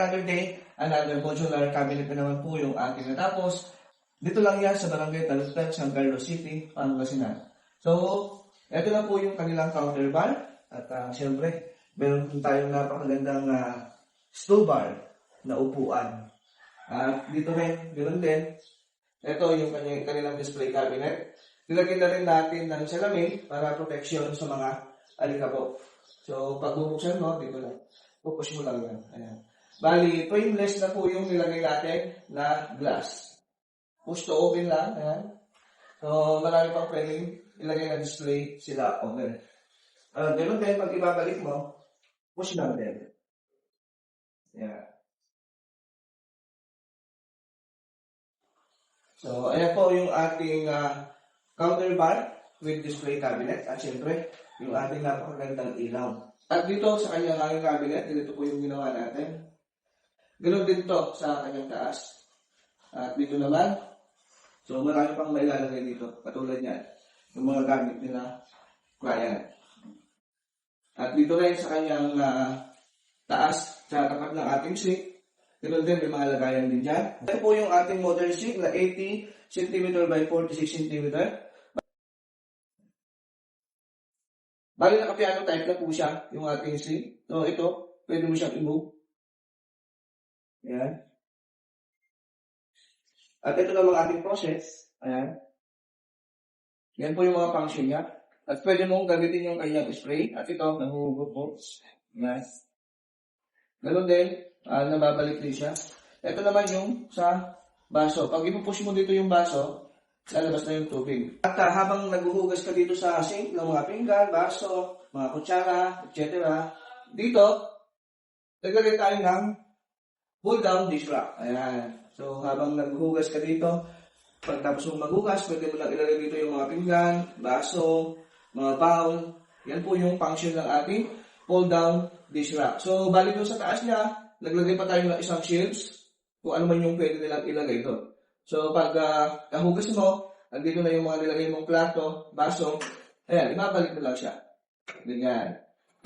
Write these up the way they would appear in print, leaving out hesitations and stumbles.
Another day, another modular cabinet na naman po yung ating natapos. Dito lang yan sa Barangay Talutlan, San Carlos City, Pangasinan. So, ito na po yung kanilang counterbar. At siyempre, meron tayong napakagandang stool bar na upuan. At dito rin, ganoon din. Ito yung kanilang display cabinet. Nilagyan na rin natin ng salamin para protection sa mga alikabok. So, pag bubuksan mo, dito lang. Pupush mo lang yan. Ayan. Bali, frameless na po yung nilagay natin na glass. Push to open lang. Ayan. So, marami pang pwedeng ilagay na display sila over. Ganun din, pag ibabalik mo, push lang din. Ayan. So, ayan po yung ating counter bar with display cabinet. At syempre, yung ating napakagandang ilaw. At dito sa kanyang cabinet, dito po yung ginawa natin. Ganun din to sa kanyang taas. At dito naman, so marami pang mailalagay dito. Katulad yan, yung mga gamit nila client. At dito rin sa kanyang taas, sa tapat ng ating sink, ganun din may mga lagayan din dyan. Ito po yung ating modern sink na 80 cm by 46 cm. Bali naka-piano type na po siya, yung ating sink. So ito, pwede mo siyang i-move. Ayan. At ito namang ating process. Ayan. Yan po yung mga function niya. At pwede mong gamitin yung kanyang spray. At ito, nahuhugot po. Ayan. Ganun din, nababalik din siya. Ito naman yung sa baso. Pag ipupush mo dito yung baso, lalabas na yung tubig. At habang naghuhugas ka dito sa sink ng mga pinggan, baso, mga kutsara, etc. Dito, naglagay tayo ng pull-down dish rack. Ayan. So, habang naghuhugas ka dito, pagtapos mong maghugas, pwede mo lang ilagay dito yung mga pinggan, baso, mga bowl. Yan po yung function ng ating pull-down dish rack. So, balik doon sa taas niya, naglagay pa tayo ng isang shelves kung ano man yung pwede nilang ilagay doon. So, pag nahugas mo, nandito na yung mga nilagay mong plato, baso, ayan, ibabalik mo lang siya. Ganyan.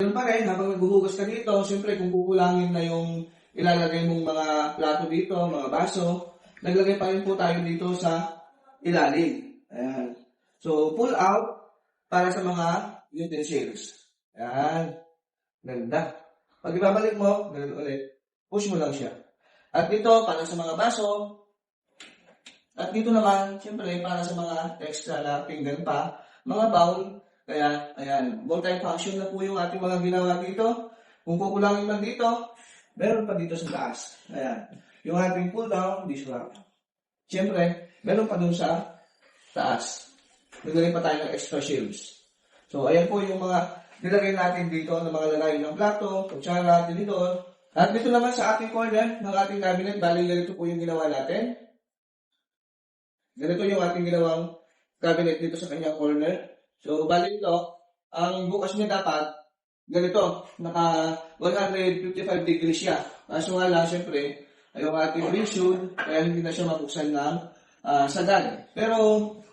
Yun pa rin, habang naghuhugas ka dito, siyempre kung kukulangin na yung ilalagay mong mga plato dito, mga baso, naglagay pa rin po tayo dito sa ilalim. Ayan. So, pull out para sa mga utensils. Ayan. Ganda. Pag ibabalik mo, ganun ulit, push mo lang siya. At dito, para sa mga baso, at dito naman, siyempre, para sa mga extra na pinggan pa, mga bowl, kaya, ayan, multi-function na po yung ating mga ginawa dito. Kung kukulangin lang dito, meron pa dito sa taas. Ayan. Yung ating pull-down dish rack. Siyempre, meron pa dun sa taas. Nilagay pa tayo ng extra shelves. So, ayan po yung mga nilagay natin dito ng mga lagay ng plato, kutsara, tinidor. At dito naman sa ating corner ng ating cabinet, bali ganito po yung ginawa natin. Ganito yung ating ginawang cabinet dito sa kanyang corner. So, bali ito, ang bukas niya dapat, ganito, naka 155 degrees siya. Kaso nga lang, syempre, yung ating windshield, kaya hindi na siya mabuksan ng sagad. Pero,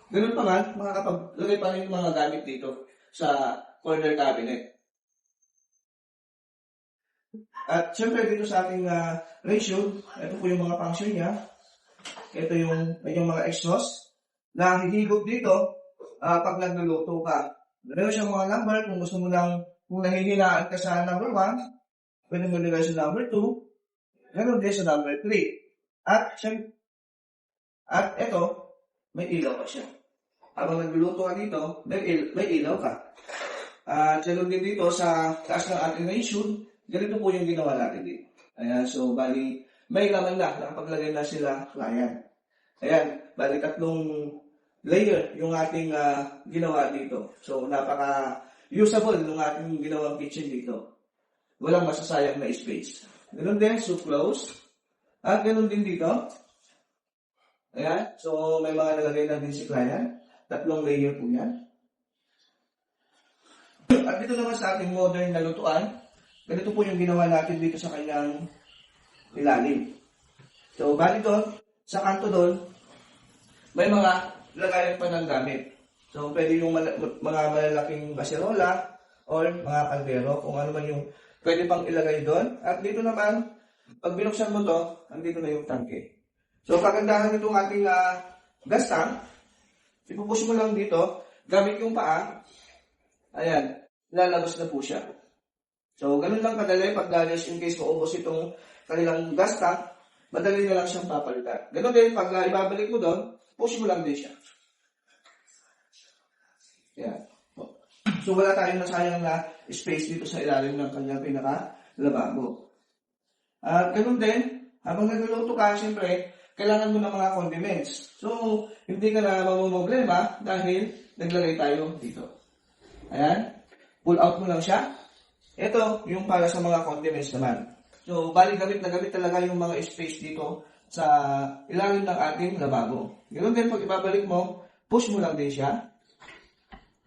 ganun pa man, makakapaglagay pa rin yung mga gamit dito sa corner cabinet. At syempre, dito sa ating windshield, ito po yung mga function niya. Ito yung mga exhaust na hihigop dito pag nagluluto ka. Meron siyang mga number kung gusto mo lang, kung nahihinaan ka sa number 1, pwede mo nilagay sa number 2, meron din sa number 3. At ito, may ilaw pa siya. Habang nagluluto ka dito, may ilaw ka. At ganoon din dito sa taas ng ating windshield, ganito po yung ginawa natin dito. Ayan, so bali, may laman na, nakapaglagay na sila client. Ayan, bali 3 layer yung ating ginawa dito. So, napaka-usable yung ating ginawang kitchen dito. Walang masasayang na space. Ganun din, so close. At ganun din dito. Ayan, so may mga nalagay na din si client. 3 layer po yan. At dito naman sa ating modern na lutuan, ganito po yung ginawa natin dito sa kanyang ilalim. So, bali doon, sa kanto doon, may mga lagayan pa ng gamit. So, pwede yung mga malalaking kaserola or mga kaldero, kung ano man yung pwede pang ilagay doon. At dito naman, Pag binuksan mo to, andito na yung tangke. So, kagandahan nitong ating gas tank, ipupush mo lang dito, gamit yung paa, ayan, lalabas na po siya. So, ganun lang kadali pag just in case maubos itong kanilang gas tank, madali na lang siyang papalitan. Ganun din, pag ibabalik mo doon, push mo lang din siya. Ayan. So, wala tayong nasayang na space dito sa ilalim ng kanyang pinaka-lababo. At ganun din, habang nagluluto ka, siyempre, kailangan mo ng mga condiments. So, hindi ka na mamumblema dahil naglagay tayo dito. Ayan. Pull out mo lang siya. Ito, yung para sa mga condiments naman. So, bali gamit na gamit talaga yung mga space dito sa ilalim ng ating lababo. Ganun din, pag ibabalik mo, push mo lang din siya.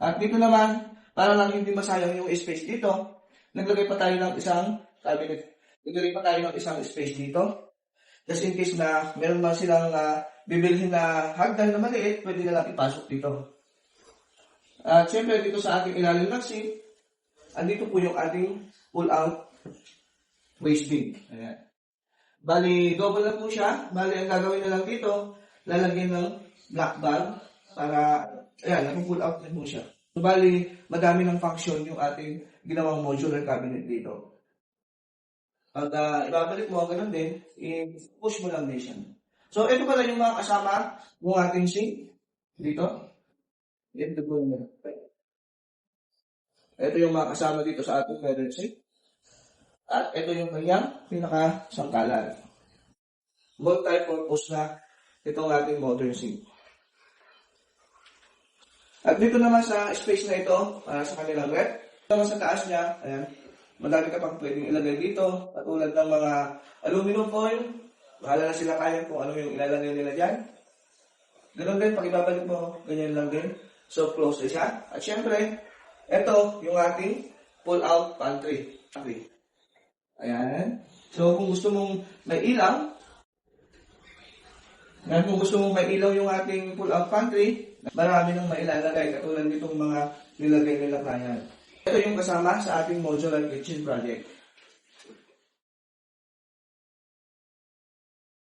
At dito naman, para lang hindi masayang yung space dito, naglagay pa tayo ng isang cabinet. Naglagay pa tayo ng isang space dito. Just in case na meron man silang bibilhin na hagdan na maliit, pwede na lang ipasok dito. At syempre dito sa ating ilalim ng sink, andito po yung ating pull-out waste bin. Ayan. Bali, double na po siya. Bali, ang gagawin na lang dito, lalagyan ng black bag para, ayan, nag-pull out na po siya. So, bali, madami ng function yung ating ginawang modular cabinet dito. Pag ibabalik mo, ganun din, i-push mo lang din siya. So, ito pala yung mga kasama ng ating sink. Dito. Ito yung mga kasama dito sa ating feather sink. At ito yung kanyang pinaka-sangkalan. Multi-purpose na itong ating modern sink. At dito naman sa space na ito, para sa kanilang rep, naman sa taas niya, ayan, madami ka pang pwedeng ilagay dito, katulad ng mga aluminum foil. Bahala na sila kaya kung ano yung ilalagay nila dyan. Ganun din, pag ibabalik mo, ganyan lang din. So, close na siya. At syempre, ito yung ating pull-out pantry. Okay. Ayan. So, kung gusto mong may ilaw, kung gusto mong may ilaw yung ating pull-out pantry, marami nang mailalagay, katulad nitong mga nilagay nila kaya. Ito yung kasama sa ating modular kitchen project.